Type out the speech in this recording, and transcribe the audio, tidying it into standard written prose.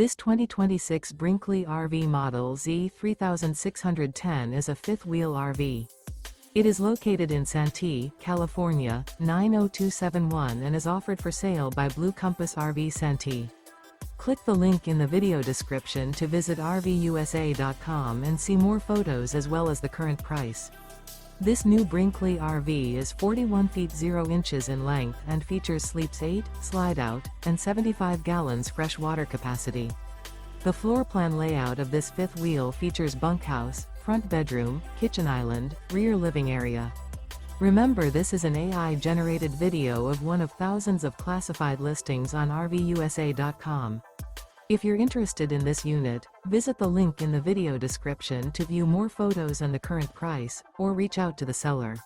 This 2026 Brinkley RV Model Z 3610 is a fifth-wheel RV. It is located in Santee, California, 90271 and is offered for sale by Blue Compass RV Santee. Click the link in the video description to visit RVUSA.com and see more photos as well as the current price. This new Brinkley RV is 41 feet 0 inches in length and features sleeps 8, slide-out, and 75 gallons fresh water capacity. The floor plan layout of this fifth wheel features bunkhouse, front bedroom, kitchen island, rear living area. Remember, this is an AI-generated video of one of thousands of classified listings on RVUSA.com. If you're interested in this unit, visit the link in the video description to view more photos and the current price, or reach out to the seller.